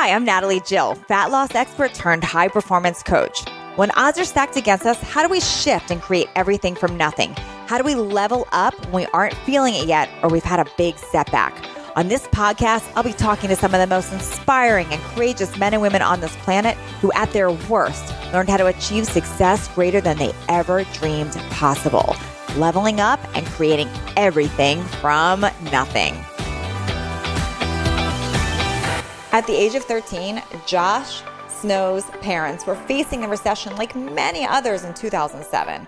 Hi, I'm Natalie Jill, fat loss expert turned high performance coach. When odds are stacked against us, how do we shift and create everything from nothing? How do we level up when we aren't feeling it yet or we've had a big setback? On this podcast, I'll be talking to some of the most inspiring and courageous men and women on this planet who at their worst learned how to achieve success greater than they ever dreamed possible, leveling up and creating everything from nothing. At the age of 13, Josh Snow's parents were facing a recession like many others in 2007.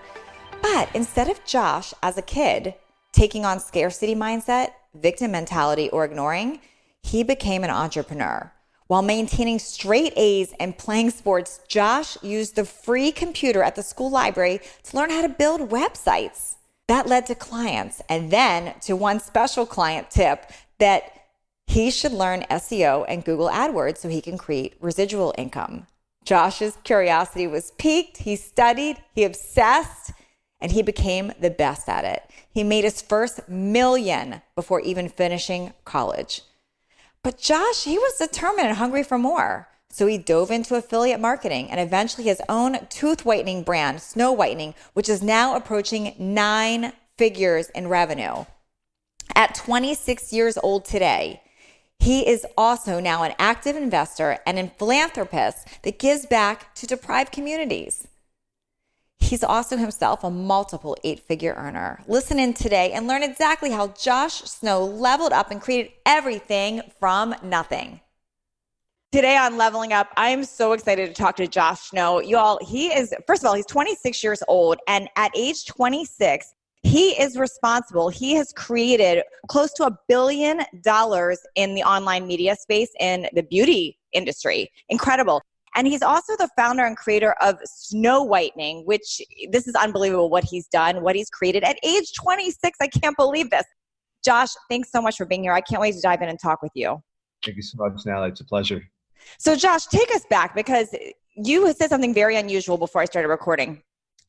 But instead of Josh, as a kid, taking on scarcity mindset, victim mentality, or ignoring, he became an entrepreneur. While maintaining straight A's and playing sports, Josh used the free computer at the school library to learn how to build websites. That led to clients, and then to one special client tip that he should learn SEO and Google AdWords so he can create residual income. Josh's curiosity was piqued. He studied, he obsessed, and he became the best at it. He made his first million before even finishing college. But Josh, he was determined and hungry for more. So he dove into affiliate marketing and eventually his own tooth whitening brand, Snow Whitening, which is now approaching 9 figures in revenue. At 26 years old today, he is also now an active investor and a philanthropist that gives back to deprived communities. He's also himself a multiple 8-figure earner. Listen in today and learn exactly how Josh Snow leveled up and created everything from nothing. Today on Leveling Up, I am so excited to talk to Josh Snow. You all, first of all, he's 26 years old, and at age 26, he has created close to $1 billion in the online media space in the beauty industry. Incredible. And he's also the founder and creator of Snow Whitening, which this is unbelievable what he's done, what he's created at age 26. I can't believe this. Josh, thanks so much for being here. I can't wait to dive in and talk with you. Thank you so much, Natalie. It's a pleasure. So Josh, take us back because you said something very unusual before I started recording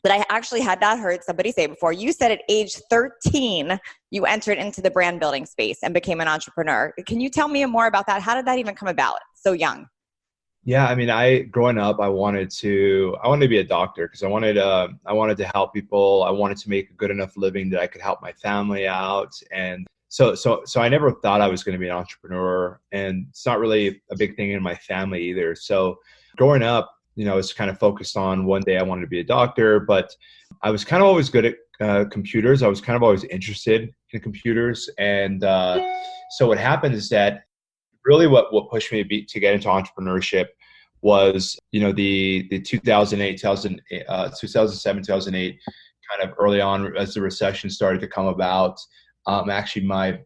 that I actually had not heard somebody say before. You said at age 13, you entered into the brand building space and became an entrepreneur. Can you tell me more about that? How did that even come about so young? Yeah, I mean, growing up, I wanted to be a doctor because I wanted to help people. I wanted to make a good enough living that I could help my family out. And so I never thought I was going to be an entrepreneur, and it's not really a big thing in my family either. So growing up, I was kind of focused on one day I wanted to be a doctor, but I was kind of always good at computers. I was kind of always interested in computers. And so what happened is that really what pushed me to get into entrepreneurship was, the 2007, 2008, kind of early on as the recession started to come about. Actually, my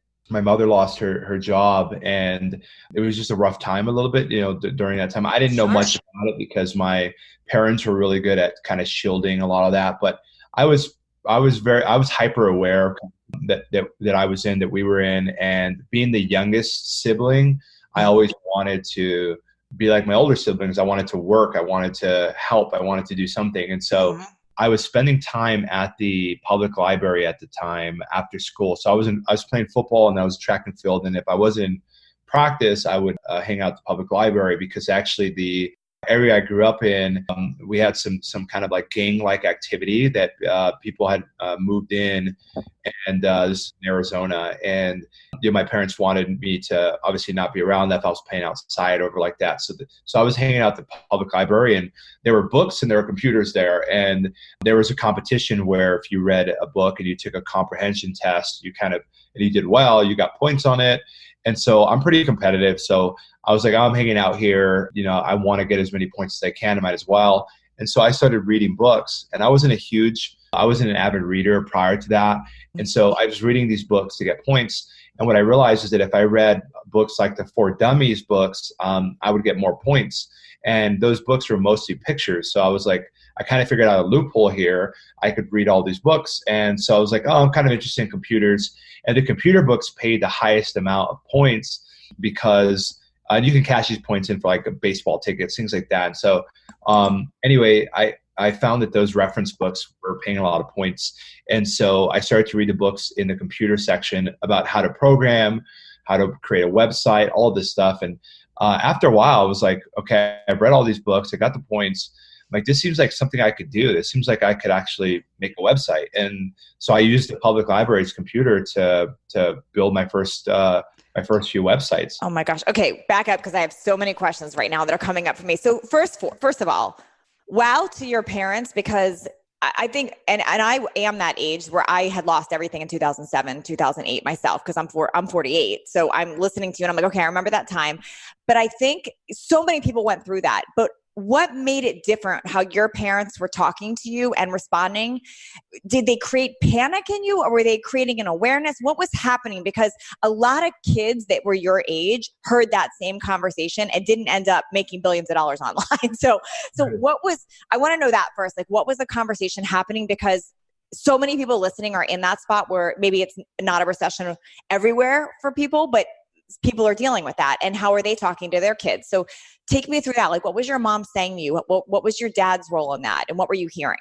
mother lost her job, and it was just a rough time a little bit, during that time. I didn't know much about it because my parents were really good at kind of shielding a lot of that. But I was hyper aware that I was in, that we were in, and being the youngest sibling, I always wanted to be like my older siblings. I wanted to work. I wanted to help. I wanted to do something. And so I was spending time at the public library at the time after school. So I was playing football and I was track and field. And if I wasn't in practice, I would hang out at the public library because actually the area I grew up in, we had some kind of like gang-like activity that people had moved in, and this is in Arizona. And my parents wanted me to obviously not be around that if I was playing outside over like that. So I was hanging out at the public library, and there were books and there were computers there. And there was a competition where if you read a book and you took a comprehension test, and you did well, you got points on it. And so I'm pretty competitive. So I was like, I'm hanging out here. I want to get as many points as I can. I might as well. And so I started reading books, and I wasn't an avid reader prior to that. And so I was reading these books to get points. And what I realized is that if I read books like the For Dummies books, I would get more points. And those books were mostly pictures. So I was like, I kind of figured out a loophole here. I could read all these books. And so I was like, I'm kind of interested in computers. And the computer books paid the highest amount of points because you can cash these points in for like baseball tickets, things like that. And so anyway, I found that those reference books were paying a lot of points. And so I started to read the books in the computer section about how to program, how to create a website, all this stuff. And after a while, I was like, okay, I've read all these books. I got the points. I'm like, this seems like something I could do. This seems like I could actually make a website. And so I used the public library's computer to build my first few websites. Oh my gosh. Okay, back up because I have so many questions right now that are coming up for me. So first of all, wow to your parents, because I think, and I am that age where I had lost everything in 2007, 2008 myself, because I'm 48. So I'm listening to you and I'm like, okay, I remember that time. But I think so many people went through that. But what made it different, how your parents were talking to you and responding? Did they create panic in you, or were they creating an awareness? What was happening? Because a lot of kids that were your age heard that same conversation and didn't end up making billions of dollars online. So what was, I want to know that first, like what was the conversation happening? Because so many people listening are in that spot where maybe it's not a recession everywhere for people, but people are dealing with that. And how are they talking to their kids? So take me through that. Like, what was your mom saying to you? What was your dad's role in that? And what were you hearing?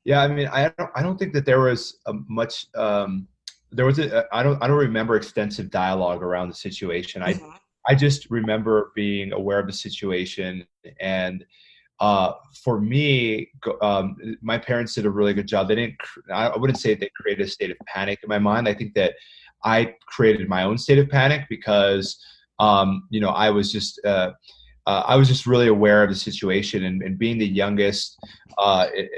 Yeah, I mean, I don't think that there was much. There was I don't remember extensive dialogue around the situation. I just remember being aware of the situation, and for me, my parents did a really good job. They didn't. I wouldn't say they created a state of panic in my mind. I think that I created my own state of panic because I was just really aware of the situation, and being the youngest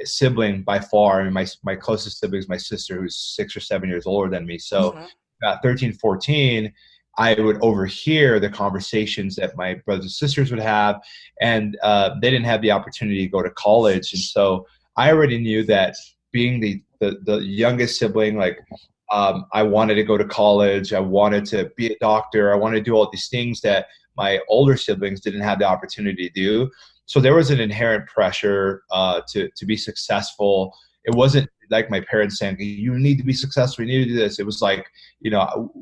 sibling by far. I mean, my closest sibling is my sister, who's 6 or 7 years older than me. So at 13, 14, I would overhear the conversations that my brothers and sisters would have, and they didn't have the opportunity to go to college. And so I already knew that being the youngest sibling, like, I wanted to go to college. I wanted to be a doctor. I wanted to do all these things that my older siblings didn't have the opportunity to do. So there was an inherent pressure to be successful. It wasn't like my parents saying, you need to be successful, you need to do this. It was like,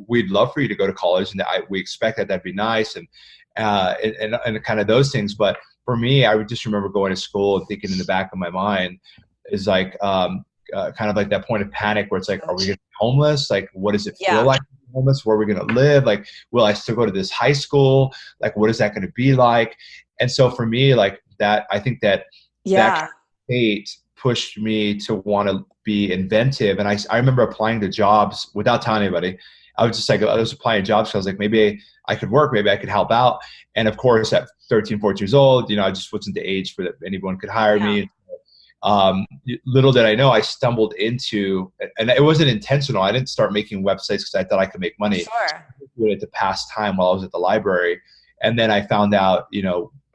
we'd love for you to go to college, and we expect that'd be nice, and kind of those things. But for me, I would just remember going to school and thinking in the back of my mind is like, kind of like that point of panic where it's like, are we going to be homeless? Like, what does it feel like to be homeless? Where are we going to live? Like, will I still go to this high school? Like, what is that going to be like? And so for me, like that, I think that that state pushed me to want to be inventive. And I remember applying to jobs without telling anybody. I was just like, I was applying to jobs because I was like, maybe I could work, maybe I could help out. And of course, at 13, 14 years old, I just wasn't the age for that anyone could hire me. Little did I know, I stumbled into, and it wasn't intentional. I didn't start making websites because I thought I could make money. Sure. I did it to pass time while I was at the library. And then I found out,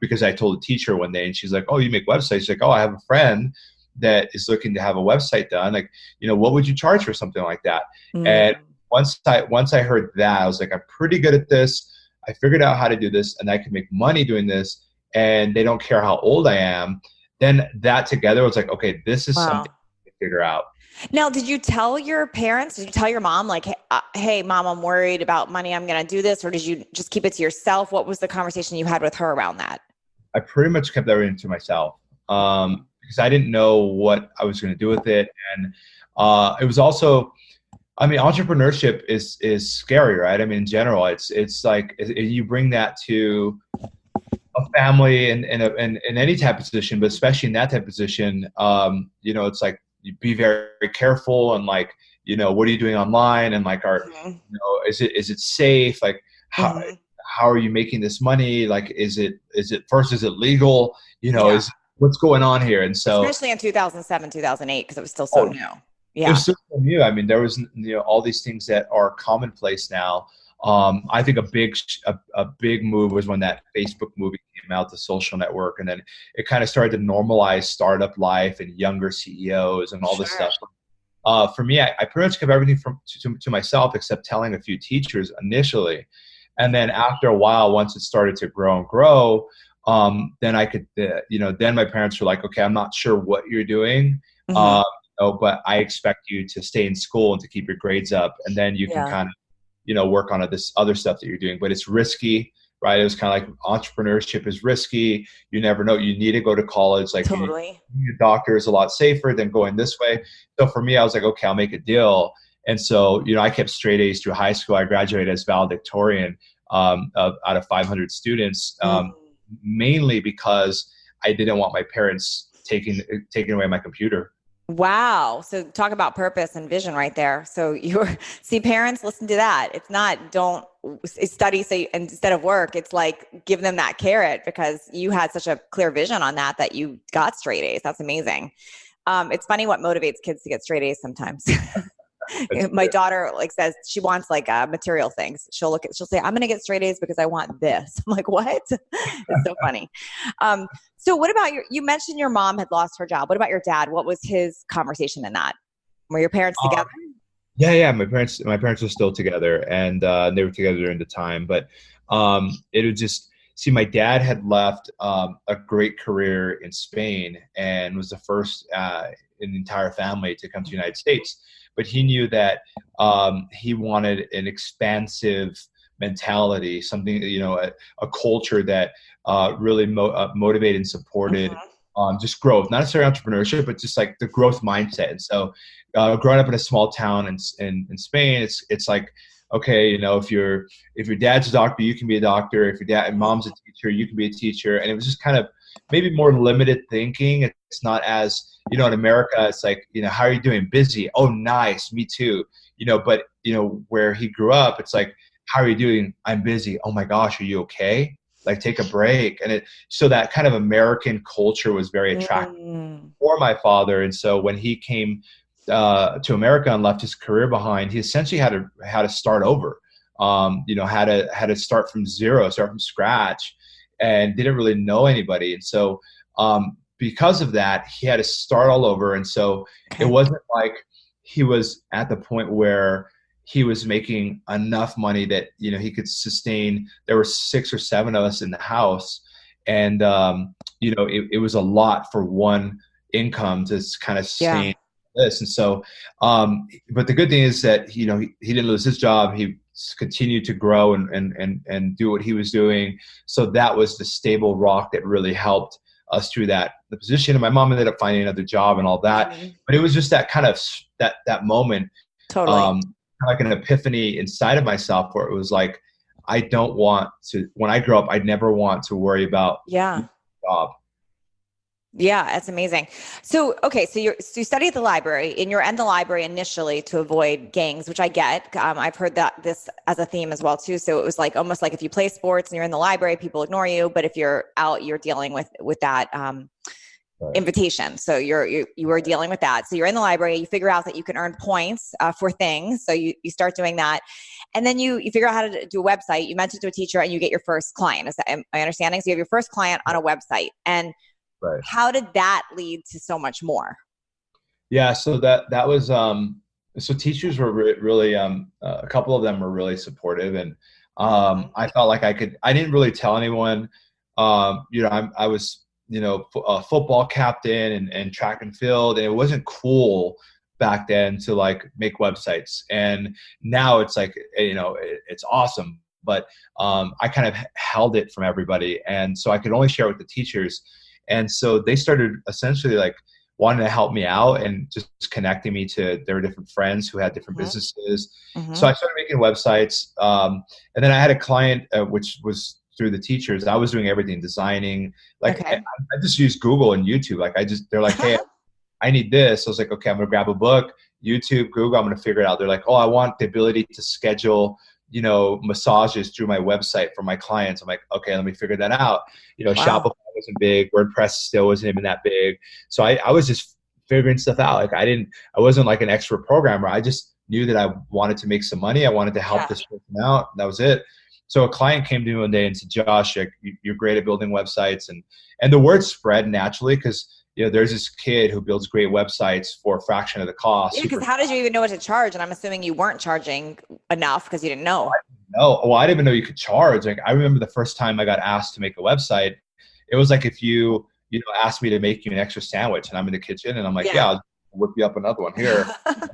because I told a teacher one day, and she's like, oh, you make websites? She's like, oh, I have a friend that is looking to have a website done. Like, what would you charge for something like that? And once I heard that, I was like, I'm pretty good at this. I figured out how to do this, and I can make money doing this, and they don't care how old I am. Then that together was like, okay, this is something to figure out. Now, did you tell your parents, did you tell your mom, like, hey, mom, I'm worried about money, I'm going to do this? Or did you just keep it to yourself? What was the conversation you had with her around that? I pretty much kept everything to myself because I didn't know what I was going to do with it. And it was also, I mean, entrepreneurship is scary, right? I mean, in general, it's like you bring that to a family and in any type of position, but especially in that type of position, it's like you be very, very careful, and like, what are you doing online, and like, is it safe? Like, how are you making this money? Like, is it legal? Is what's going on here? And so, especially in 2007, 2008, because it was still so new. Yeah, it was still so new. I mean, there was all these things that are commonplace now. I think a big move was when that Facebook movie came out, The Social Network, and then it kind of started to normalize startup life and younger CEOs and all this stuff. For me, I pretty much kept everything to myself except telling a few teachers initially, and then after a while, once it started to grow, then I could, then my parents were like, okay, I'm not sure what you're doing, but I expect you to stay in school and to keep your grades up, and then you can kind of work on this other stuff that you're doing, but it's risky, right? It was kind of like entrepreneurship is risky. You never know. You need to go to college. Like, totally. Being a doctor is a lot safer than going this way. So for me, I was like, okay, I'll make a deal. And so, I kept straight A's through high school. I graduated as valedictorian out of 500 students, mainly because I didn't want my parents taking away my computer. Wow. So talk about purpose and vision right there. So see, parents, listen to that. It's not, don't study instead of work, it's like, give them that carrot because you had such a clear vision on that you got straight A's. That's amazing. It's funny what motivates kids to get straight A's sometimes. My daughter says she wants material things. She'll say, I'm going to get straight A's because I want this. I'm like, what? It's so funny. So what about you mentioned your mom had lost her job. What about your dad? What was his conversation in that? Were your parents together? Yeah. My parents were still together, and they were together during the time, but it would just, see, my dad had left a great career in Spain and was the first in the entire family to come to the United States. But he knew that he wanted an expansive mentality, something, a culture that really motivated and supported just growth, not necessarily entrepreneurship, but just like the growth mindset. And so growing up in a small town in Spain, it's like, okay, if your dad's a doctor, you can be a doctor. If your dad and mom's a teacher, you can be a teacher. And it was just kind of maybe more limited thinking. It's not as, in America, it's like, how are you doing? Busy. Oh, nice. Me too. But, where he grew up, it's like, how are you doing? I'm busy. Oh my gosh, are you okay? Like, take a break. And so that kind of American culture was very attractive for my father. And so when he came to America and left his career behind, he essentially had to start over. Had to start from zero, start from scratch, and didn't really know anybody. And so because of that, he had to start all over. And so it wasn't like he was at the point where he was making enough money that he could sustain. There were 6 or 7 of us in the house, and it was a lot for one income to kind of sustain this. And so but the good thing is that he didn't lose his job. He continued to grow and do what he was doing. So that was the stable rock that really helped us through the position. And my mom ended up finding another job and all that. But it was just that kind of that moment, totally, like an epiphany inside of myself, where it was like, I don't want to, when I grow up, I never want to worry about job. Yeah, that's amazing. So, okay, so you study at the library, and you're in the library initially to avoid gangs, which I get. I've heard this as a theme as well too. So it was like almost like if you play sports and you're in the library, people ignore you, but if you're out, you're dealing with that invitation. So you were dealing with that. So you're in the library, you figure out that you can earn points for things. So you start doing that, and then you figure out how to do a website. You mentioned to a teacher, and you get your first client. Is that my understanding? So you have your first client on a website, and how did that lead to so much more? Yeah, so that was so teachers were really a couple of them were really supportive, and I felt like I didn't really tell anyone. I was a football captain and track and field, and it wasn't cool back then to make websites. And now it's like, it's awesome, but I kind of held it from everybody, and so I could only share it with the teachers. And so they started essentially wanting to help me out and just connecting me to their different friends who had different businesses. So I started making websites. And then I had a client, which was through the teachers. I was doing everything, designing. I just used Google and YouTube. They're like, hey, I need this. I was like, okay, I'm going to grab a book, YouTube, Google, I'm going to figure it out. They're like, oh, I want the ability to schedule massages through my website for my clients. I'm like, okay, let me figure that out. Shopify wasn't big. WordPress still wasn't even that big. So I was just figuring stuff out. I wasn't like an expert programmer. I just knew that I wanted to make some money. I wanted to help this person out. That was it. So a client came to me one day and said, Josh, you're great at building websites. And the word spread naturally because there's this kid who builds great websites for a fraction of the cost. Yeah, because how did you even know what to charge? And I'm assuming you weren't charging enough because you didn't know. I didn't even know you could charge. I remember the first time I got asked to make a website, it was like if you asked me to make you an extra sandwich and I'm in the kitchen and I'm like, I'll whip you up another one here.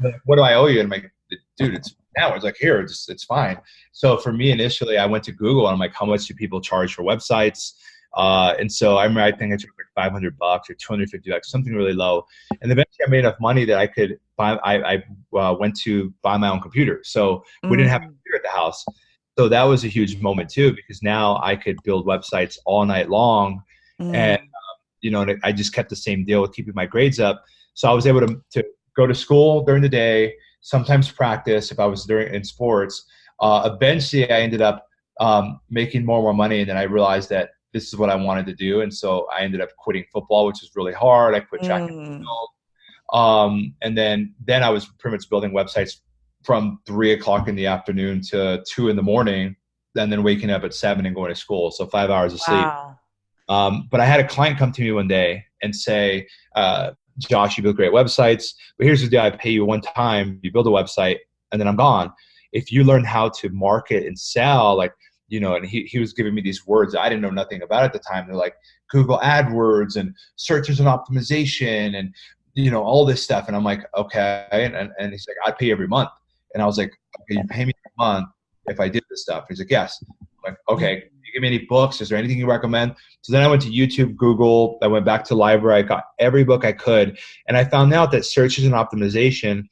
Like, what do I owe you? And I'm like, dude, it's a sandwich. Like, here, it's fine. So for me, initially, I went to Google and I'm like, how much do people charge for websites? And so I think I took like $500 or $250, something really low. And eventually I made enough money that I could buy, I went to buy my own computer. So we didn't have a Mm, computer at the house. So that was a huge moment too, because now I could build websites all night long. And, mm, and I just kept the same deal with keeping my grades up. So I was able to go to school during the day, sometimes practice if I was in sports. Eventually I ended up making more and more money. And then I realized that this is what I wanted to do. And so I ended up quitting football, which was really hard. I quit track and mm. field. And then I was pretty much building websites from 3 o'clock in the afternoon to 2 in the morning, and then waking up at 7 and going to school. So 5 hours of sleep. Wow. But I had a client come to me one day and say, Josh, you build great websites, but here's the deal. I pay you one time, you build a website, and then I'm gone. If you learn how to market and sell, and he was giving me these words I didn't know nothing about at the time. They're like Google AdWords and search engine optimization and, all this stuff. And I'm like, okay. And he's like, I'd pay you every month. And I was like, okay, you pay me every month if I did this stuff? He's like, yes. I'm like, okay, can you give me any books? Is there anything you recommend? So then I went to YouTube, Google, I went back to library. I got every book I could. And I found out that search engine optimization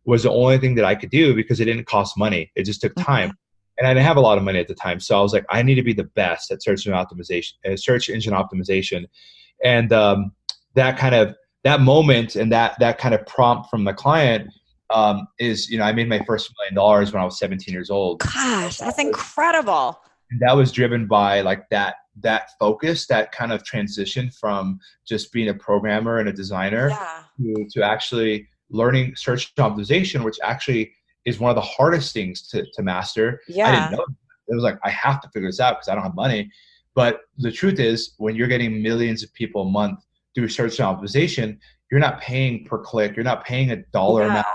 was the only thing that I could do because it didn't cost money. It just took time. And I didn't have a lot of money at the time. So I was like, I need to be the best at search engine optimization. And that moment and that kind of prompt from the client is, I made my first $1 million when I was 17 years old. Gosh, that's incredible. And that was driven by like that focus, that kind of transition from just being a programmer and a designer to actually learning search optimization, which actually is one of the hardest things to master. Yeah. I didn't know. It was like, I have to figure this out because I don't have money. But the truth is, when you're getting millions of people a month through search optimization, you're not paying per click. You're not paying a dollar amount.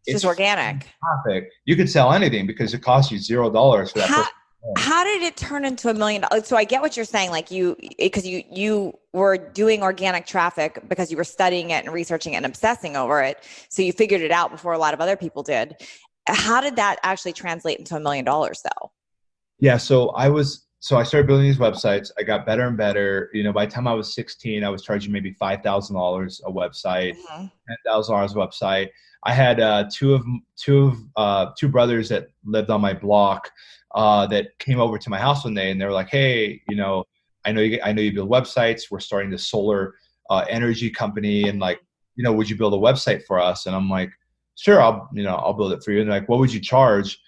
It's just organic. Traffic. You could sell anything because it costs you $0 for that person. How did it turn into $1 million? So I get what you're saying. Like because you were doing organic traffic because you were studying it and researching it and obsessing over it. So you figured it out before a lot of other people did. How did that actually translate into $1 million though? Yeah. So I started building these websites. I got better and better. By the time I was 16, I was charging maybe $5,000 a website, $10,000 a website. I had two brothers that lived on my block that came over to my house one day, and they were like, "Hey, I know you build websites. We're starting this solar energy company, and would you build a website for us?" And I'm like, "Sure, I'll build it for you." And they're like, "What would you charge?"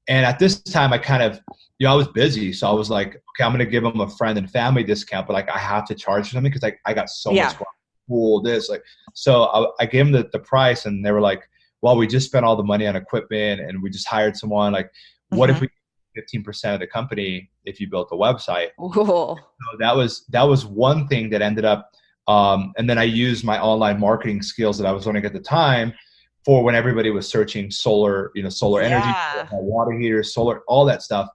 And at this time, I kind of, I was busy, so I was like, "Okay, I'm going to give them a friend and family discount, but I have to charge something because I got so much cool this So I gave them the price, and they were like, "Well, we just spent all the money on equipment, and we just hired someone. Like, what if we 15% of the company if you built a website?" So that was one thing that ended up, and then I used my online marketing skills that I was learning at the time for when everybody was searching solar energy, water heaters, solar, all that stuff.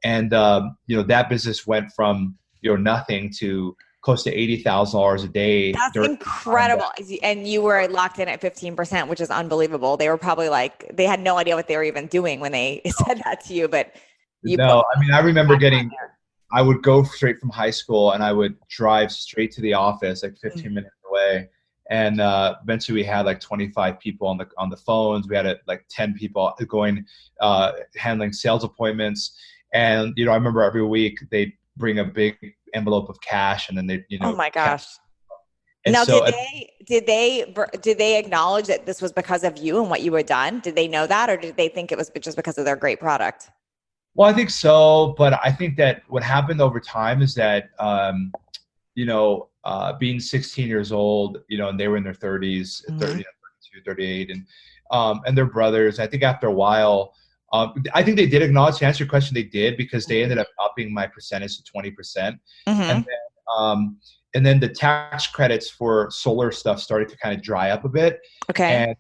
And, that business went from, nothing to close to $80,000 a day. That's incredible. And you were locked in at 15%, which is unbelievable. They were probably like, they had no idea what they were even doing when they said that to you, but I remember I would go straight from high school and I would drive straight to the office, like 15 minutes away. And eventually we had like 25 people on the phones. We had like 10 people going, handling sales appointments. And, I remember every week they'd bring a big envelope of cash, and then they, oh my gosh. And now, so, did they acknowledge that this was because of you and what you had done? Did they know that, or did they think it was just because of their great product? Well, I think so, but I think that what happened over time is that, being 16 years old, and they were in their 30s, 32, 38, and their brothers. I think after a while, I think they did acknowledge, to answer your question, they did, because they ended up upping my percentage to 20%. And then the tax credits for solar stuff started to kind of dry up a bit. Okay.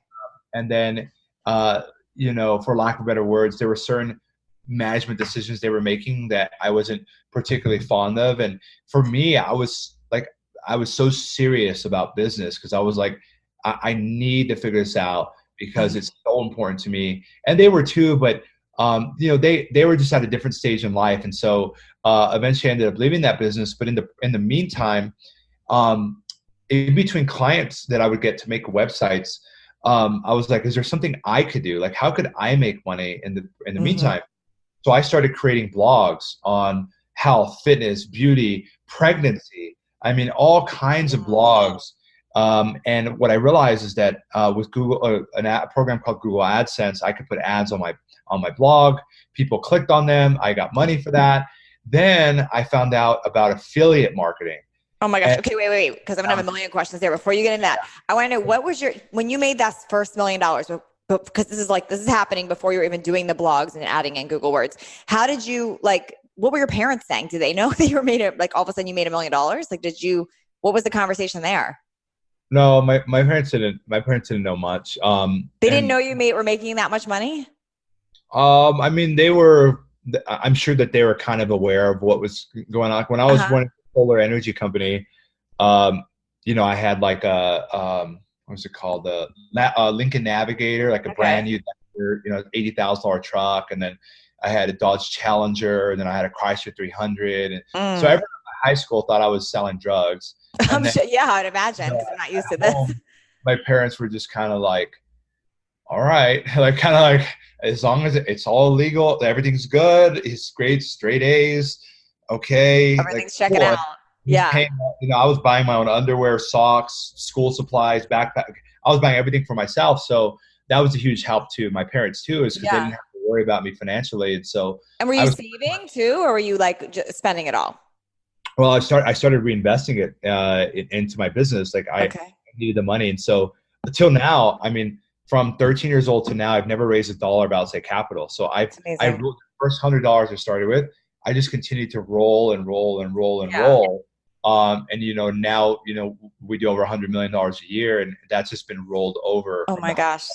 And then, for lack of better words, there were certain management decisions they were making that I wasn't particularly fond of. And for me, I was so serious about business because I was like, I need to figure this out because it's so important to me. And they were too, but they were just at a different stage in life. And so eventually I ended up leaving that business. But in the meantime, um, in between clients that I would get to make websites, I was like, is there something I could do? Like, how could I make money in the meantime? So I started creating blogs on health, fitness, beauty, pregnancy. I mean, all kinds of blogs. And what I realized is that with Google, a program called Google AdSense, I could put ads on my blog. People clicked on them. I got money for that. Then I found out about affiliate marketing. Oh my gosh. Okay, wait, because I'm gonna have a million questions there. Before you get into that, I want to know, what was when you made that first $1 million, because this is happening before you were even doing the blogs and adding in Google Words. How did you, what were your parents saying? Did they know that you were all of a sudden you made $1 million? What was the conversation there? No, my parents didn't. My parents didn't know much. They didn't know you were making that much money? I mean, I'm sure that they were kind of aware of what was going on. When I was running a solar energy company, I had like what was it called? The Lincoln Navigator, like a brand new, $80,000 truck. And then I had a Dodge Challenger, and then I had a Chrysler 300. And so everyone in high school thought I was selling drugs. I'm sure, yeah, I'd imagine, because I'm not used to this. My parents were just kind of like, all right, as long as it's all legal, everything's good, it's great, straight A's, okay. Everything's checking out. Yeah. I was buying my own underwear, socks, school supplies, backpack. I was buying everything for myself. So that was a huge help to my parents too, is because they didn't have to worry about me financially. And so. And were you saving too, or were you just spending it all? Well, I started reinvesting it into my business. I needed the money. And so until now, I mean, from 13 years old to now, I've never raised $1 of outside capital. So I the first $100 I started with, I just continued to roll and roll and roll and roll. And now we do over $100 million a year, and that's just been rolled over. Oh my gosh.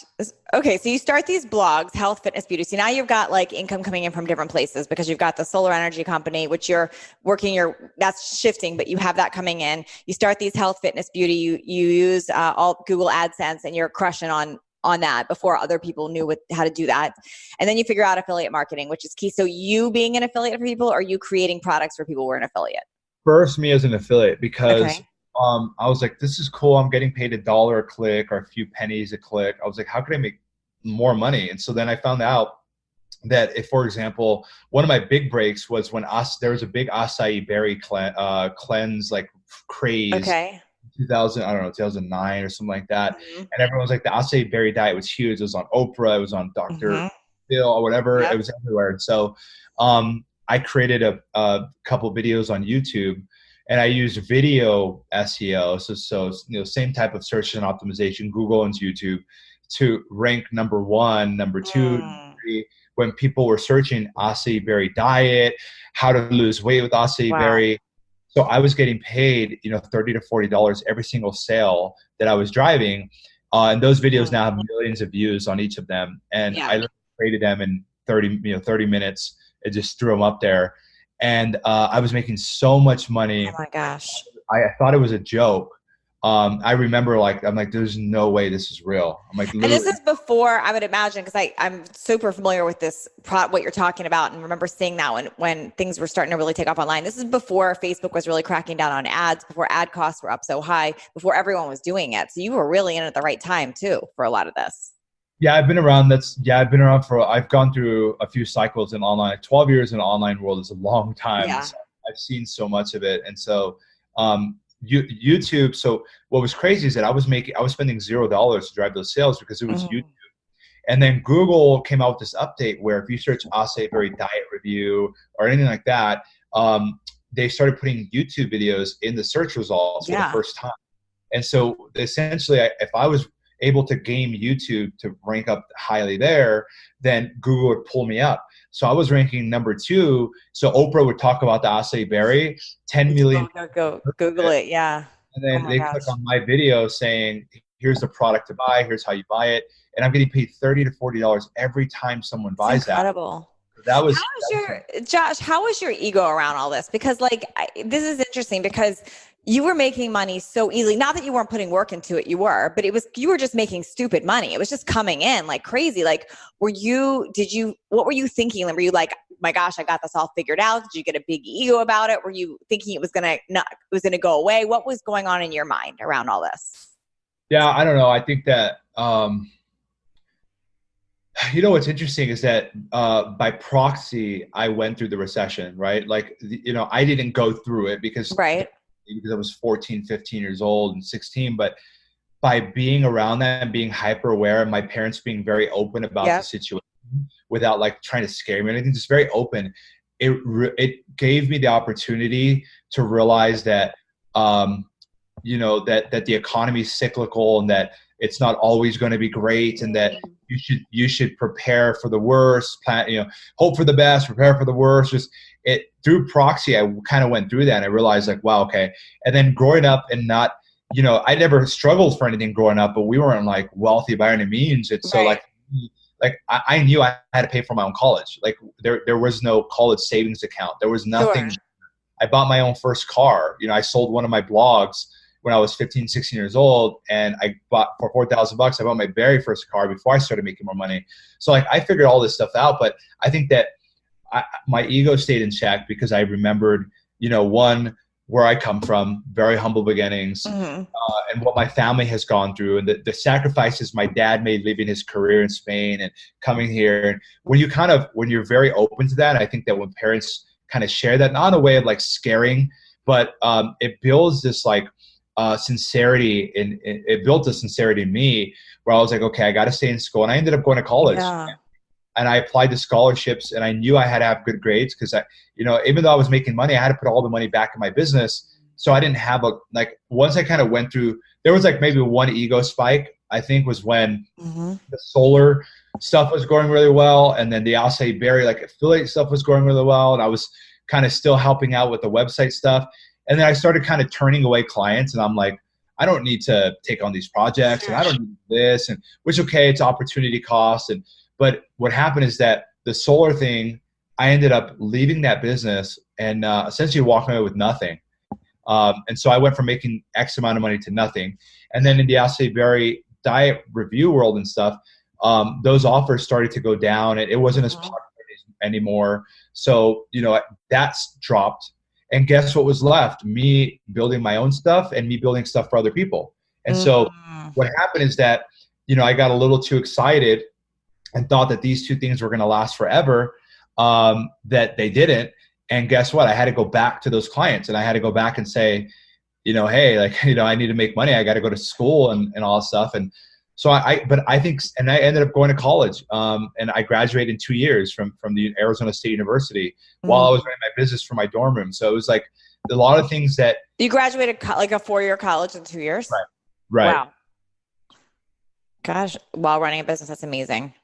Okay, so you start these blogs, health, fitness, beauty. So now you've got income coming in from different places, because you've got the solar energy company, which you're working that's shifting, but you have that coming in. You start these health, fitness, beauty. You use all Google AdSense, and you're crushing on that before other people knew how to do that. And then you figure out affiliate marketing, which is key. So you being an affiliate for people, or are you creating products for people who are an affiliate? First, me as an affiliate, because I was like, this is cool. I'm getting paid $1 a click or a few pennies a click. I was like, how could I make more money? And so then I found out that if, for example, one of my big breaks was when there was a big acai berry cleanse craze. Okay. 2009 or something like that. And everyone was like, the acai berry diet was huge. It was on Oprah. It was on Dr. Phil or whatever. Yep. It was everywhere. And so I created a couple videos on YouTube, and I used video SEO. So same type of search and optimization, Google and YouTube, to rank number 1, number 2, number 3, when people were searching acai berry diet, how to lose weight with acai berry. So I was getting paid, $30 to $40 every single sale that I was driving. And those videos now have millions of views on each of them. And I created them in 30 minutes. I just threw them up there. And I was making so much money. Oh my gosh. I thought it was a joke. I remember I'm like, there's no way this is real. I'm like, literally. And this is before, I would imagine, because I'm super familiar with this what you're talking about, and remember seeing that when things were starting to really take off online. This is before Facebook was really cracking down on ads, before ad costs were up so high, before everyone was doing it. So you were really in at the right time too for a lot of this. Yeah, I've been around. I've gone through a few cycles in online. 12 years in the online world is a long time. Yeah. So I've seen so much of it. And so, YouTube. So what was crazy is that I was spending $0 to drive those sales because it was YouTube. And then Google came out with this update where if you search acai berry diet review or anything like that, they started putting YouTube videos in the search results for the first time. And so essentially, if I was able to game YouTube to rank up highly there, then Google would pull me up. So I was ranking number 2. So Oprah would talk about the acai berry, 10 million. Go Google it. Yeah. And then they click on my video saying, here's the product to buy. Here's how you buy it. And I'm getting paid $30 to $40 every time someone buys that. Incredible. Josh, how was your ego around all this? Because this is interesting, because You were making money so easily. Not that you weren't putting work into it, you were, but you were just making stupid money. It was just coming in like crazy. Like, what were you thinking? Were you like, my gosh, I got this all figured out? Did you get a big ego about it? Were you thinking it was going to go away? What was going on in your mind around all this? Yeah, I don't know. I think that, what's interesting is that by proxy, I went through the recession, right? Like, I didn't go through it because Right. I was 14, 15 years old and 16, but by being around that and being hyper aware and my parents being very open about the situation without like trying to scare me or anything, just very open, it gave me the opportunity to realize that, that the economy is cyclical and that it's not always going to be great, and that you should prepare for the worst, hope for the best, prepare for the worst. Just through proxy, I kind of went through that and I realized like, wow, okay. And then growing up and not, I never struggled for anything growing up, but we weren't like wealthy by any means. It's so like I knew I had to pay for my own college. Like there was no college savings account. There was nothing. Sure. I bought my own first car. I sold one of my blogs when I was 15, 16 years old, and I bought for $4,000. I bought my very first car before I started making more money. So like I figured all this stuff out, but I think that my ego stayed in check because I remembered, one, where I come from, very humble beginnings, and what my family has gone through, and the sacrifices my dad made leaving his career in Spain and coming here. And when you're very open to that, I think that when parents kind of share that, not in a way of like scaring, but it builds this like sincerity, and it built a sincerity in me where I was like, okay, I got to stay in school. And I ended up going to college. Yeah. And I applied to scholarships, and I knew I had to have good grades because even though I was making money, I had to put all the money back in my business. So I didn't have once I kind of went through, there was like maybe one ego spike, I think, was when the solar stuff was going really well. And then the Acai Berry, like affiliate stuff was going really well. And I was kind of still helping out with the website stuff. And then I started kind of turning away clients, and I'm like, I don't need to take on these projects, and I don't need this, and which, okay, it's opportunity cost. But what happened is that the solar thing, I ended up leaving that business and essentially walking away with nothing. And so I went from making X amount of money to nothing. And then in the Acai Berry diet review world and stuff, those offers started to go down, and it wasn't as popular anymore. So, that's dropped. And guess what was left? Me building my own stuff and me building stuff for other people. And so what happened is that, I got a little too excited and thought that these two things were going to last forever, that they didn't. And guess what? I had to go back to those clients, and I had to go back and say, hey, I need to make money. I got to go to school and all that stuff. And so I ended up going to college, and I graduated in 2 years from the Arizona State University while I was running my business from my dorm room. So it was like a lot of things that you graduated like a 4-year college in 2 years. Right. Wow. Gosh, while running a business, that's amazing.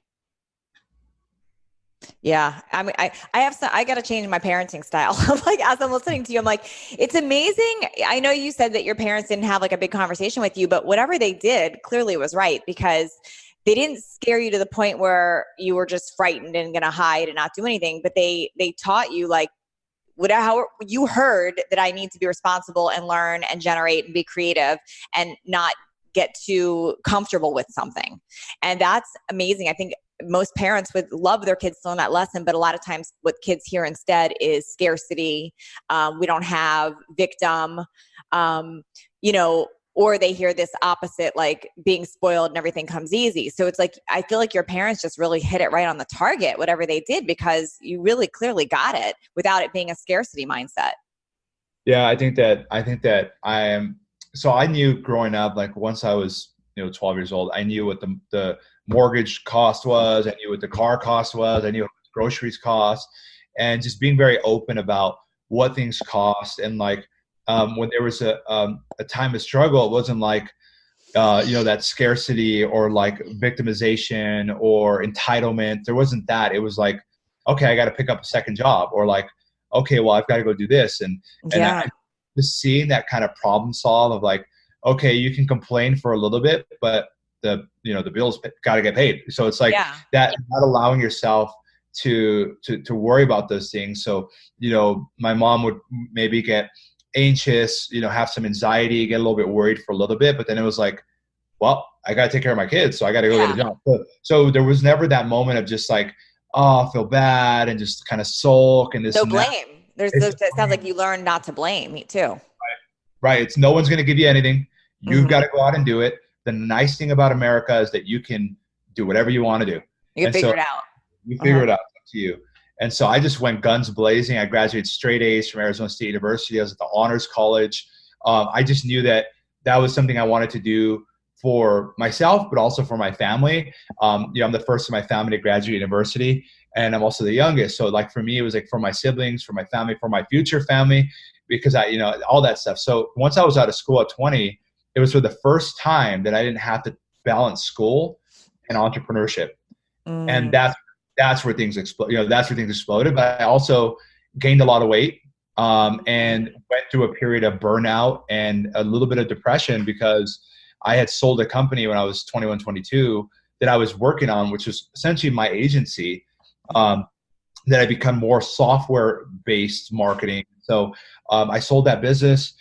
Yeah. I mean, I got to change my parenting style. Like, as I'm listening to you, I'm like, it's amazing. I know you said that your parents didn't have like a big conversation with you, but whatever they did clearly was right, because they didn't scare you to the point where you were just frightened and going to hide and not do anything. But they taught you like, how you heard that I need to be responsible and learn and generate and be creative and not get too comfortable with something. And that's amazing. I think most parents would love their kids to learn that lesson, but a lot of times what kids hear instead is scarcity. We don't have victim, or they hear this opposite, like being spoiled and everything comes easy. So it's like, I feel like your parents just really hit it right on the target, whatever they did, because you really clearly got it without it being a scarcity mindset. Yeah, I think that I am. So I knew growing up, like once I was 12 years old, I knew what the mortgage cost was. I knew what the car cost was. I knew what groceries cost, and just being very open about what things cost. And like when there was a time of struggle, it wasn't like that scarcity or like victimization or entitlement. There wasn't that. It was like, okay, I got to pick up a second job, or like, okay, well, I've got to go do this. And just seeing that kind of problem solve of like, okay, you can complain for a little bit, but the bills got to get paid. So it's like that, not allowing yourself to worry about those things. So, my mom would maybe get anxious, have some anxiety, get a little bit worried for a little bit. But then it was like, well, I got to take care of my kids, so I got to go get a job. So there was never that moment of just like, oh, I feel bad and just kind of sulk and this No and blame. that. It sounds like you learned not to blame me too. Right. It's no one's going to give you anything. You've Mm-hmm. got to go out and do it. The nice thing about America is that you can do whatever you want to do. You can figure it out. You figure it out. It's up to you. And so I just went guns blazing. I graduated straight A's from Arizona State University. I was at the honors college. I just knew that was something I wanted to do for myself, but also for my family. I'm the first of my family to graduate university, and I'm also the youngest. So like for me, it was like for my siblings, for my family, for my future family, because all that stuff. So once I was out of school at 20, it was for the first time that I didn't have to balance school and entrepreneurship. And that's where things explode. That's where things exploded. But I also gained a lot of weight and went through a period of burnout and a little bit of depression because I had sold a company when I was 21, 22 that I was working on, which was essentially my agency, that I become more software-based marketing. So I sold that business,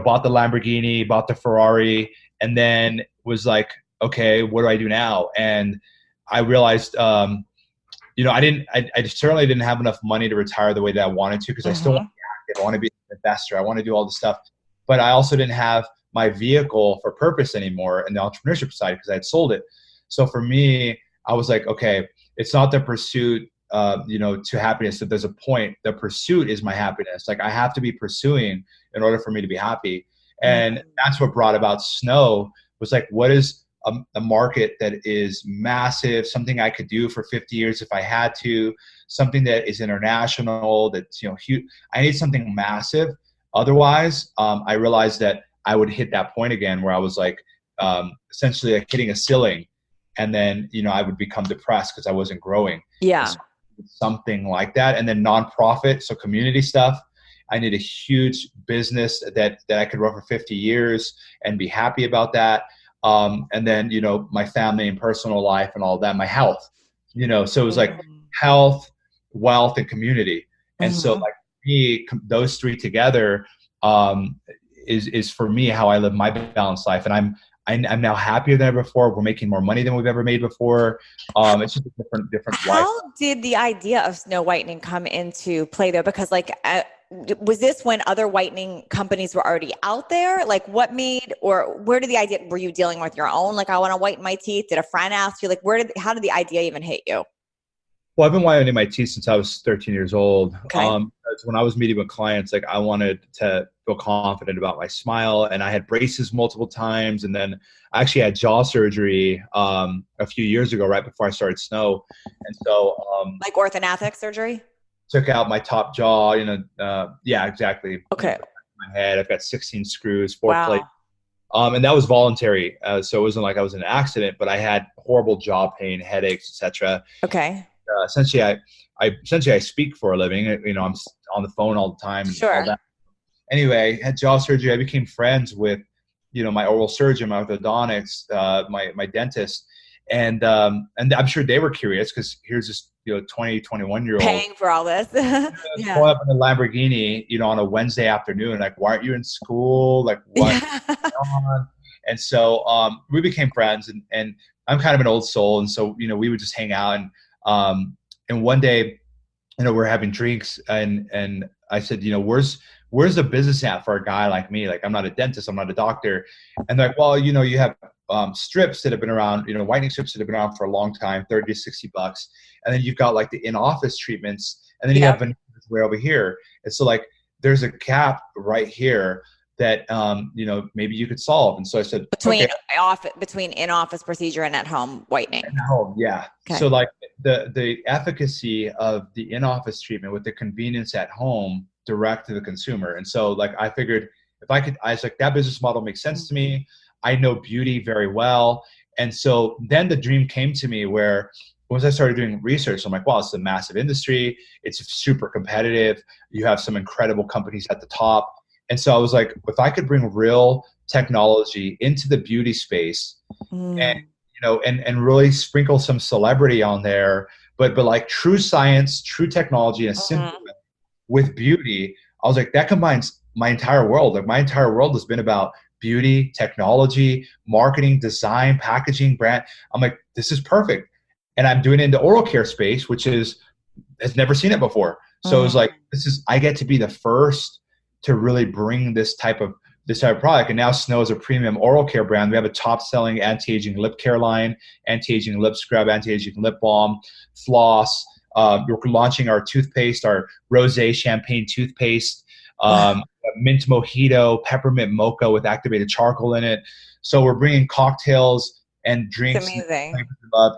bought the Lamborghini, bought the Ferrari, and then was like, okay, what do I do now? And I realized, I certainly didn't have enough money to retire the way that I wanted to, because I still want to be active. I want to be an investor. I want to do all this stuff. But I also didn't have my vehicle for purpose anymore in the entrepreneurship side because I had sold it. So for me, I was like, okay, it's not the pursuit to happiness. That there's a point. The pursuit is my happiness. Like I have to be pursuing in order for me to be happy. And that's what brought about Snow, was like, what is a market that is massive, something I could do for 50 years if I had to, something that is international, that's, huge. I need something massive. Otherwise, I realized that I would hit that point again where I was like, essentially like hitting a ceiling. And then, I would become depressed because I wasn't growing. Yeah. So something like that. And then nonprofit, so community stuff. I need a huge business that I could run for 50 years and be happy about that. And then, my family and personal life and all that, my health, so it was like health, wealth, and community. And so like me, those three together, is for me how I live my balanced life. And I'm now happier than ever before. We're making more money than we've ever made before. It's just a different life. How did the idea of snow whitening come into play though? Because was this when other whitening companies were already out there? Like what made, or where did the idea, were you dealing with your own? Like I want to whiten my teeth. Did a friend ask you? Like how did the idea even hit you? Well, I've been whitening my teeth since I was 13 years old. Okay. When I was meeting with clients, like I wanted to feel confident about my smile, and I had braces multiple times. And then I actually had jaw surgery a few years ago, right before I started Snow. And so, like orthodontic surgery? Took out my top jaw, yeah, exactly. Okay. My head, I've got 16 screws, 4 plates. Wow. And that was voluntary. So it wasn't like I was in an accident, but I had horrible jaw pain, headaches, etc. Okay. Essentially, I speak for a living. I'm on the phone all the time. Sure. All that. Anyway, I had jaw surgery. I became friends with, my oral surgeon, my orthodontics, my dentist, and I'm sure they were curious because here's this 20, 21-year-old paying for all this. Yeah. Pulling up in a Lamborghini, on a Wednesday afternoon. Like, why aren't you in school? Like, what's going on? And so we became friends, and I'm kind of an old soul, and so we would just hang out, and one day, we're having drinks, and I said, where's the business at for a guy like me? Like, I'm not a dentist, I'm not a doctor. And they're like, well, you have strips that have been around, whitening strips that have been around for a long time, $30 to $60. And then you've got like the in-office treatments, and then you have veneers way over here. And so like, there's a gap right here that, maybe you could solve. And so I said, between in-office procedure and at-home whitening. At home, yeah. Okay. So like the efficacy of the in-office treatment with the convenience at home, direct to the consumer. And so like, I figured I was like, that business model makes sense to me. I know beauty very well. And so then the dream came to me where once I started doing research, I'm like, wow, it's a massive industry. It's super competitive. You have some incredible companies at the top. And so I was like, if I could bring real technology into the beauty space and really sprinkle some celebrity on there, but like true science, true technology, and simple with beauty, I was like, that combines my entire world. Like my entire world has been about beauty, technology, marketing, design, packaging, brand. I'm like, this is perfect. And I'm doing it in the oral care space, which has never seen it before. So it's like, I get to be the first to really bring this type of product. And now Snow is a premium oral care brand. We have a top selling anti-aging lip care line, anti-aging lip scrub, anti-aging lip balm, floss. We're launching our toothpaste, our rosé champagne toothpaste, Wow. mint mojito, peppermint mocha with activated charcoal in it. So we're bringing cocktails and It's drinks amazing.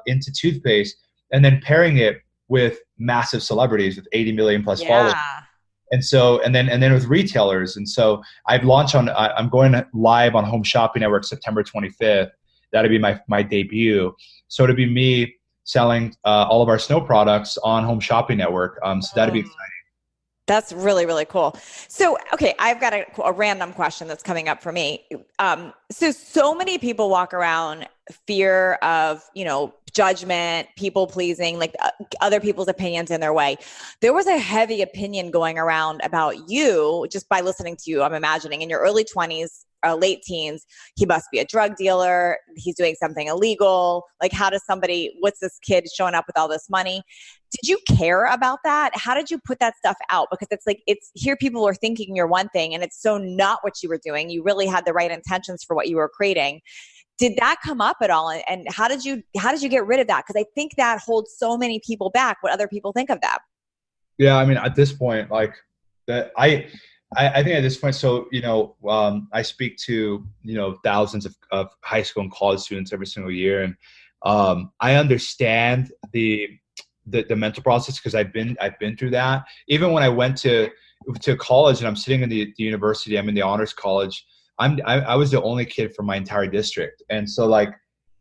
into toothpaste, and then pairing it with massive celebrities with 80 million plus followers. Yeah. And then with retailers. And so I'm going live on Home Shopping Network September 25th. That'll be my debut. So it'll be me selling all of our Snow products on Home Shopping Network. So that'll be exciting. That's really, really cool. So, okay, I've got a random question that's coming up for me. So many people walk around fear of, judgment, people pleasing, like other people's opinions in their way. There was a heavy opinion going around about you just by listening to you. I'm imagining in your early 20s, late teens, he must be a drug dealer. He's doing something illegal. Like, what's this kid showing up with all this money? Did you care about that? How did you put that stuff out? Because it's here people are thinking you're one thing and it's so not what you were doing. You really had the right intentions for what you were creating. Did that come up at all? And how did you get rid of that? Because I think that holds so many people back, what other people think of that. Yeah, I mean, at this point, like that, I think at this point, so I speak to thousands of high school and college students every single year, and I understand the mental process because I've been through that. Even when I went to college and I'm sitting in the university, I'm in the honors college. I was the only kid from my entire district, and so like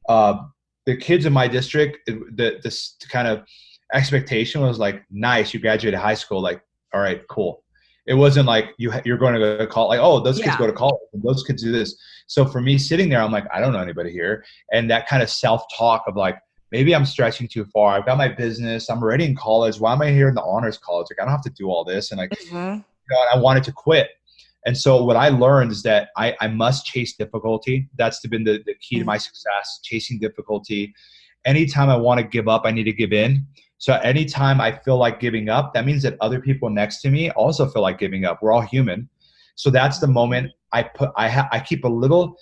the kids in my district, this kind of expectation was like, nice, you graduated high school, like, all right, cool. It wasn't like you're going to go to college, like, oh, those kids go to college, and those kids do this. So for me sitting there, I'm like, I don't know anybody here, and that kind of self-talk of like, maybe I'm stretching too far. I've got my business. I'm already in college. Why am I here in the honors college? Like, I don't have to do all this. And like, I wanted to quit. And so what I learned is that I must chase difficulty. That's been the key to my success, chasing difficulty. Anytime I want to give up, I need to give in. So anytime I feel like giving up, that means that other people next to me also feel like giving up. We're all human. So that's the moment I keep a little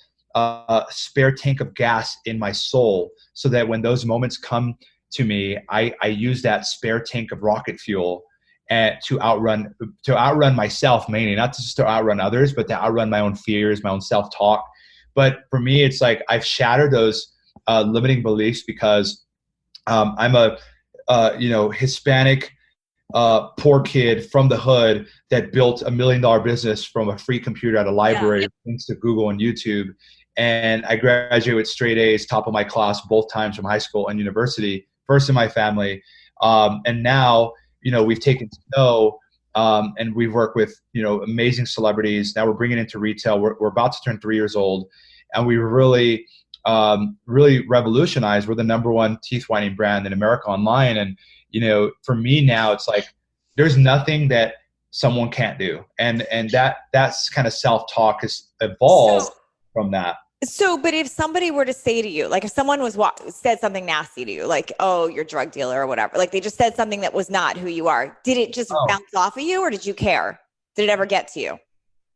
spare tank of gas in my soul, so that when those moments come to me, I use that spare tank of rocket fuel and to outrun myself, mainly, not just to outrun others, but to outrun my own fears, my own self-talk. But for me, it's like I've shattered those limiting beliefs because I'm a Hispanic poor kid from the hood that built $1 million business from a free computer at a library, thanks to Google and YouTube. And I graduated with straight A's, top of my class, both times from high school and university, first in my family. And now, we've taken Snow and we've worked with, amazing celebrities. Now we're bringing it into retail. We're about to turn 3 years old, and we really revolutionized. We're the #1 teeth whitening brand in America online. And, for me now, it's like, there's nothing that someone can't do. And that's kind of self-talk has evolved from that. So, but if somebody were to say to you, like if someone said something nasty to you, like, oh, you're a drug dealer or whatever, like they just said something that was not who you are, did it just bounce off of you, or did you care? Did it ever get to you?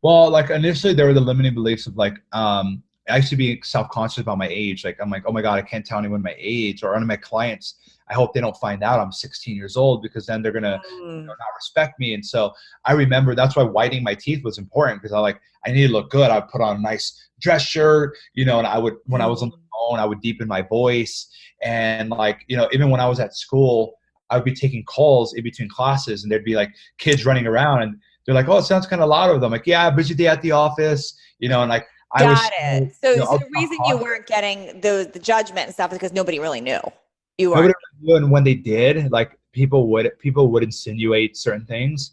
Well, like initially there were the limiting beliefs of like, I used to be self-conscious about my age. Like, I'm like, oh my God, I can't tell anyone my age, or any of my clients, I hope they don't find out I'm 16 years old, because then they're going to not respect me. And so I remember that's why whitening my teeth was important, because I needed to look good. I would put on a nice dress shirt, and I would, when I was on the phone, I would deepen my voice. And like, even when I was at school, I would be taking calls in between classes, and there'd be like kids running around, and they're like, oh, it sounds kind of loud of them. Like, yeah, busy day at the office, and like, Got it. So the reason you weren't getting the judgment and stuff is because nobody really knew you were. Nobody really knew, and when they did, like people would insinuate certain things.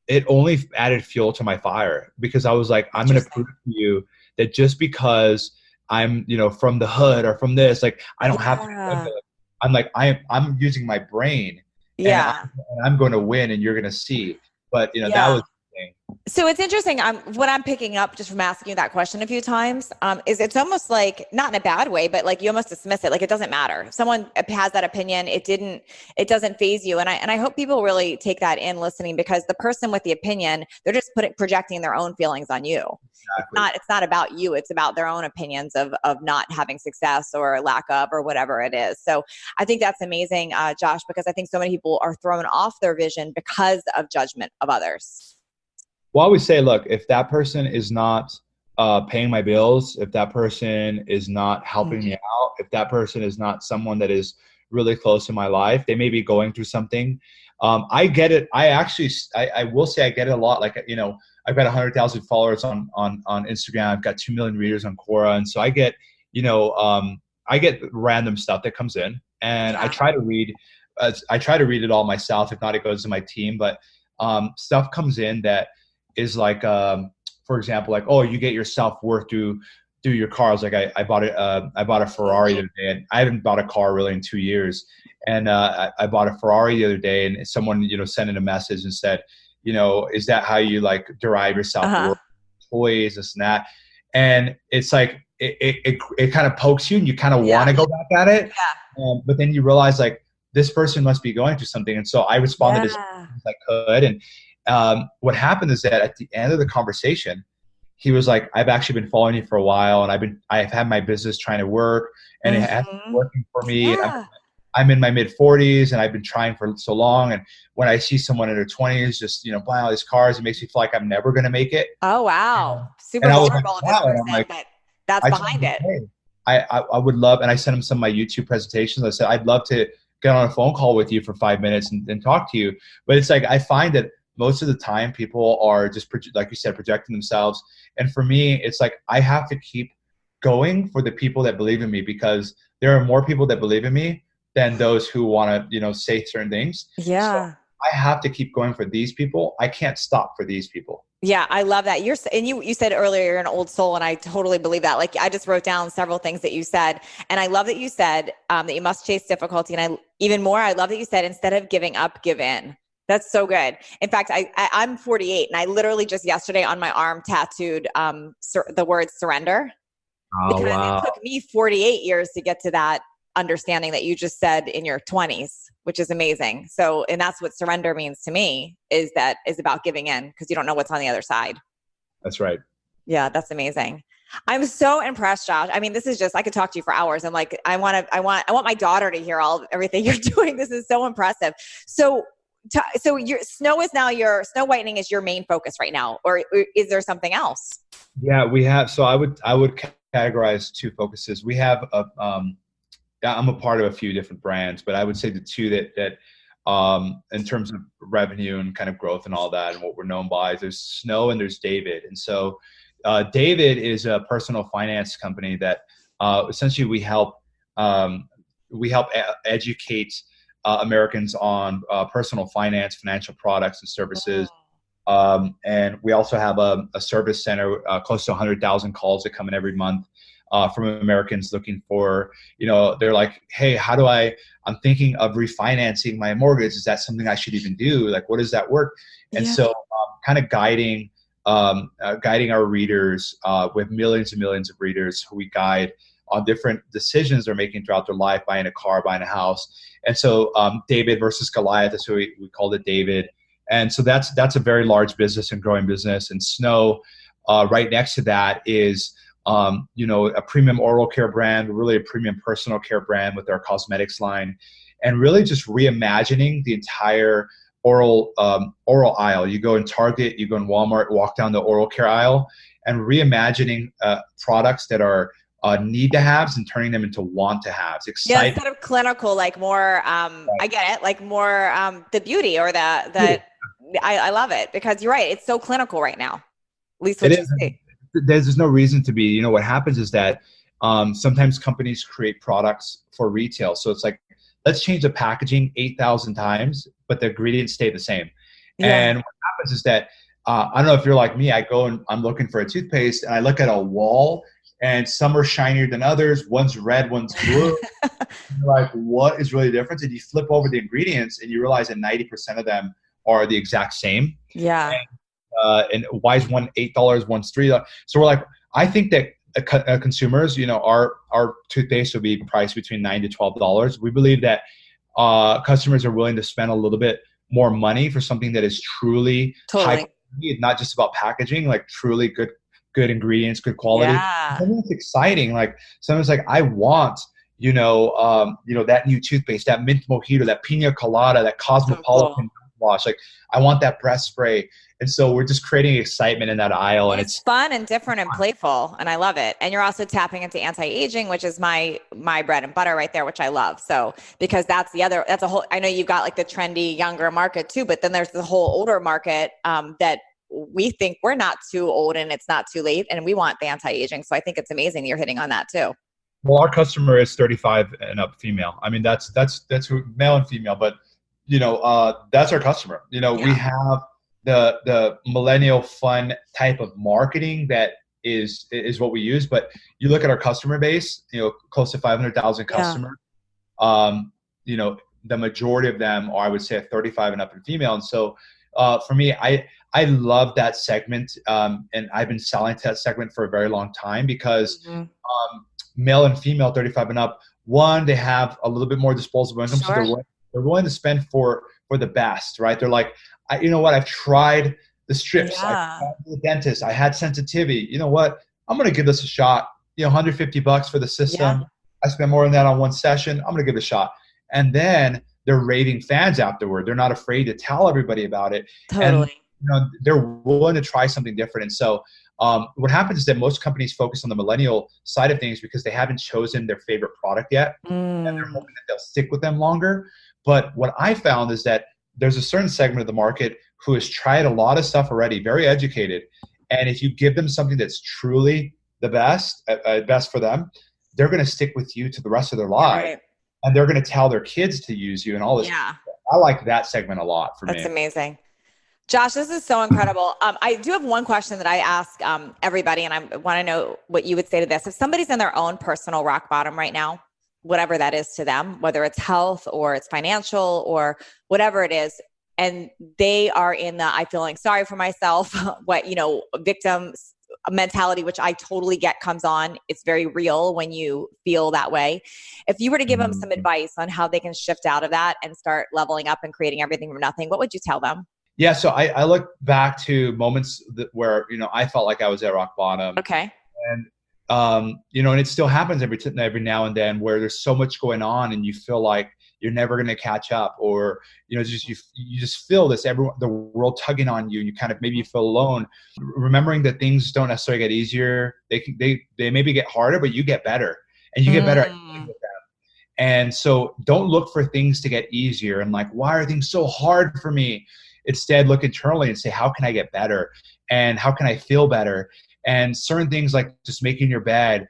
It only added fuel to my fire, because I was like, I'm going to prove to you that just because I'm from the hood or from this, like I don't have to. I'm like I'm using my brain. And I'm going to win, and you're going to see. But that was the thing. So it's interesting. What I'm picking up just from asking you that question a few times, is it's almost like not in a bad way, but like you almost dismiss it. Like it doesn't matter. If someone has that opinion, it doesn't phase you. And I hope people really take that in listening, because the person with the opinion, they're just projecting their own feelings on you. Exactly. It's not about you. It's about their own opinions of not having success or lack of, or whatever it is. So I think that's amazing, Josh, because I think so many people are thrown off their vision because of judgment of others. Well, I always say, look, if that person is not paying my bills, if that person is not helping me out, if that person is not someone that is really close in my life, they may be going through something. I get it. I will say I get it a lot. Like, I've got 100,000 followers on Instagram. I've got 2 million readers on Quora. And so I get, I get random stuff that comes in, and I try to read it all myself. If not, it goes to my team. But stuff comes in that is like, for example, like, oh, you get your self-worth through your cars. Like I bought a Ferrari the other day, and I haven't bought a car really in 2 years. And I bought a Ferrari the other day, and someone, sent in a message and said, is that how you like derive your self-worth? Toys, this and that. And it's like, it kind of pokes you, and you kind of want to go back at it. But then you realize, like, this person must be going through something. And so I responded as much as I could. And what happened is that at the end of the conversation, he was like, I've actually been following you for a while, and I've had my business trying to work, and it hasn't been working for me. I'm in my mid 40s, and I've been trying for so long. And when I see someone in their 20s just, buying all these cars, it makes me feel like I'm never going to make it. Oh, wow. Super vulnerable of this person, like, but that's behind it. I would love, and I sent him some of my YouTube presentations. I said, I'd love to get on a phone call with you for 5 minutes and talk to you. But it's like, I find that most of the time people are just, like you said, projecting themselves. And for me, it's like, I have to keep going for the people that believe in me, because there are more people that believe in me than those who want to, say certain things. Yeah. So I have to keep going for these people. I can't stop for these people. Yeah, I love that. You said earlier you're an old soul, and I totally believe that. Like, I just wrote down several things that you said, and I love that you said that you must chase difficulty. And I love that you said, instead of giving up, give in. That's so good. In fact, I'm 48, and I literally just yesterday on my arm tattooed the word surrender. Oh, because wow. It took me 48 years to get to that understanding that you just said in your 20s, which is amazing. So, and that's what surrender means to me, is about giving in, because you don't know what's on the other side. That's right. Yeah, that's amazing. I'm so impressed, Josh. I mean, this is just, I could talk to you for hours. I'm like, I want my daughter to hear everything you're doing. This is so impressive. So your snow whitening is your main focus right now, or is there something else? Yeah, we have. So I would categorize two focuses. We have I'm a part of a few different brands, but I would say the two that in terms of revenue and kind of growth and all that, and what we're known by, there's Snow and there's David. And so David is a personal finance company that essentially we help educate Americans on personal finance, financial products and services. And we also have a service center, close to 100,000 calls that come in every month from Americans looking for, they're like, hey, I'm thinking of refinancing my mortgage. Is that something I should even do? Like, what does that work? And so kind of guiding our readers with millions and millions of readers who we guide on different decisions they're making throughout their life, buying a car, buying a house. And so David versus Goliath, that's what we called it, David. And so that's a very large business and growing business. And Snow, right next to that is, a premium oral care brand, really a premium personal care brand with our cosmetics line, and really just reimagining the entire oral aisle. You go in Target, you go in Walmart, walk down the oral care aisle, and reimagining products that are need to haves and turning them into want to haves. Yeah, instead of clinical, like more, I get it, like more the beauty or I love it, because you're right. It's so clinical right now. At least what you see. There's no reason to be. What happens is that sometimes companies create products for retail. So it's like, let's change the packaging 8,000 times, but the ingredients stay the same. Yeah. And what happens is that, I don't know if you're like me, I go and I'm looking for a toothpaste, and I look at a wall, and some are shinier than others. One's red, one's blue. You're like, what is really the difference? And you flip over the ingredients, and you realize that 90% of them are the exact same. Yeah. and why is one $8, one's $3? So we're like, I think that consumers, our toothpaste will be priced between $9 to $12. We believe that customers are willing to spend a little bit more money for something that is truly high quality, not just about packaging, like truly good ingredients, good quality. Yeah. Something exciting. Like someone's like, I want, that new toothpaste, that mint mojito, that pina colada, that cosmopolitan wash. Like I want that breath spray. And so we're just creating excitement in that aisle. And it's fun and different and playful. And I love it. And you're also tapping into anti-aging, which is my bread and butter right there, which I love. So, because that's a whole, I know you've got like the trendy younger market too, but then there's the whole older market that we think we're not too old and it's not too late. And we want the anti-aging. So I think it's amazing you're hitting on that too. Well, our customer is 35 and up female. I mean, that's who, male and female, but that's our customer. We have the millennial fun type of marketing that is what we use. But you look at our customer base, close to 500,000 customers. The majority of them are, I would say, 35 and up and female. And so for me, I love that segment. And I've been selling to that segment for a very long time because male and female 35 and up, one, they have a little bit more disposable income. Sure. So they're willing to spend for the best, right? They're like, you know what? I've tried the strips. I tried the dentist. I had sensitivity. You know what? I'm going to give this a shot. $150 for the system. Yeah. I spent more than that on one session. I'm going to give it a shot. And then they're raving fans afterward. They're not afraid to tell everybody about it. Totally. And, they're willing to try something different. And so what happens is that most companies focus on the millennial side of things because they haven't chosen their favorite product yet. And they're hoping that they'll stick with them longer. But what I found is that there's a certain segment of the market who has tried a lot of stuff already, very educated. And if you give them something that's truly the best for them, they're going to stick with you to the rest of their lives. Right. And they're going to tell their kids to use you and all this. Yeah. I like that segment a lot for me. That's amazing. Josh, this is so incredible. I do have one question that I ask everybody, and I want to know what you would say to this. If somebody's in their own personal rock bottom right now, whatever that is to them, whether it's health or it's financial or whatever it is, and they are in the I feeling sorry for myself, victim mentality, which I totally get comes on. It's very real when you feel that way. If you were to give them some advice on how they can shift out of that and start leveling up and creating everything from nothing, what would you tell them? Yeah, so I look back to moments where, I felt like I was at rock bottom. Okay. And, and it still happens every now and then where there's so much going on and you feel like you're never going to catch up, or, you just feel the world tugging on you. You kind of, maybe you feel alone. Remembering that things don't necessarily get easier. They maybe get harder, but you get better, and you get better at dealing with them. And so don't look for things to get easier and like, why are things so hard for me? Instead, look internally and say, how can I get better? And how can I feel better? And certain things like just making your bed,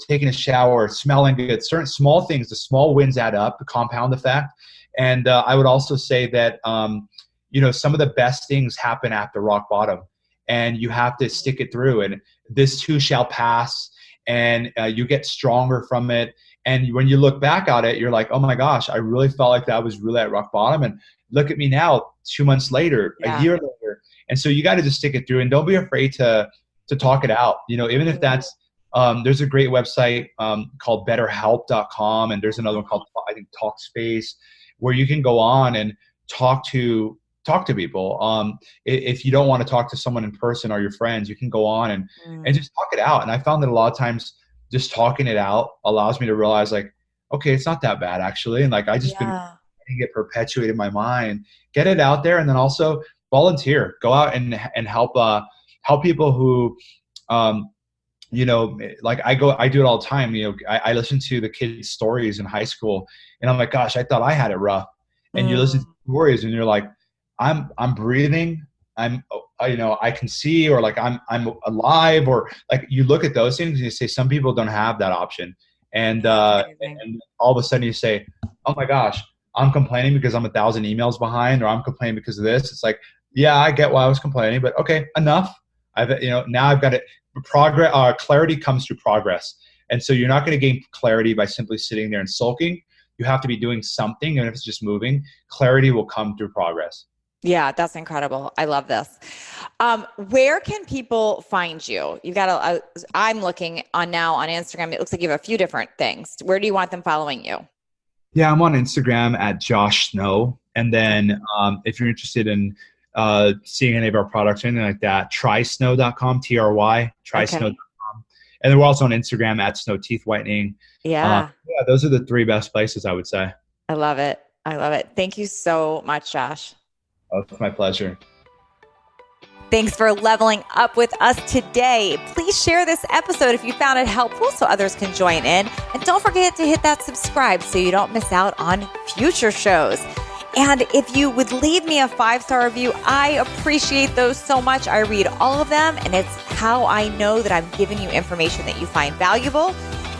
taking a shower, smelling good, certain small things, the small wins add up, the compound effect. And I would also say that, some of the best things happen after rock bottom, and you have to stick it through, and this too shall pass, and you get stronger from it. And when you look back at it, you're like, oh my gosh, I really felt like that was really at rock bottom. And look at me now, 2 months later, a year later. And so you got to just stick it through, and don't be afraid to talk it out. Even if that's, there's a great website called betterhelp.com. And there's another one called, I think, Talkspace, where you can go on and talk to people. If you don't want to talk to someone in person or your friends, you can go on and just talk it out. And I found that a lot of times just talking it out allows me to realize like, okay, it's not that bad actually. And like, I just been letting it perpetuate in my mind, get it out there. And then also volunteer, go out and help people who, like I do it all the time. I listen to the kids' stories in high school, and I'm like, gosh, I thought I had it rough. And you listen to stories, and you're like, I'm breathing. I can see, or like I'm alive, or like you look at those things and you say, some people don't have that option. And all of a sudden you say, oh my gosh, I'm complaining because I'm 1,000 emails behind, or I'm complaining because of this. It's like, yeah, I get why I was complaining, but okay, enough. Now I've got it. Clarity comes through progress. And so you're not going to gain clarity by simply sitting there and sulking. You have to be doing something, even if it's just moving. Clarity will come through progress. Yeah, that's incredible. I love this. Where can people find you? You've got I'm looking on Instagram. It looks like you have a few different things. Where do you want them following you? Yeah, I'm on Instagram at Josh Snow. And then if you're interested in seeing any of our products or anything like that, trysnow.com, trysnow.com. Okay. And then we're also on Instagram at Snow Teeth Whitening. Yeah. Yeah, those are the three best places, I would say. I love it. I love it. Thank you so much, Josh. Oh, it's my pleasure. Thanks for leveling up with us today. Please share this episode if you found it helpful so others can join in. And don't forget to hit that subscribe so you don't miss out on future shows. And if you would leave me a 5-star review, I appreciate those so much. I read all of them, and it's how I know that I'm giving you information that you find valuable.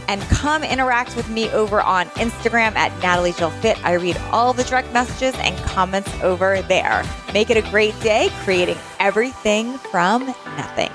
And come interact with me over on Instagram at Natalie Jill Fit. I read all the direct messages and comments over there. Make it a great day, creating everything from nothing.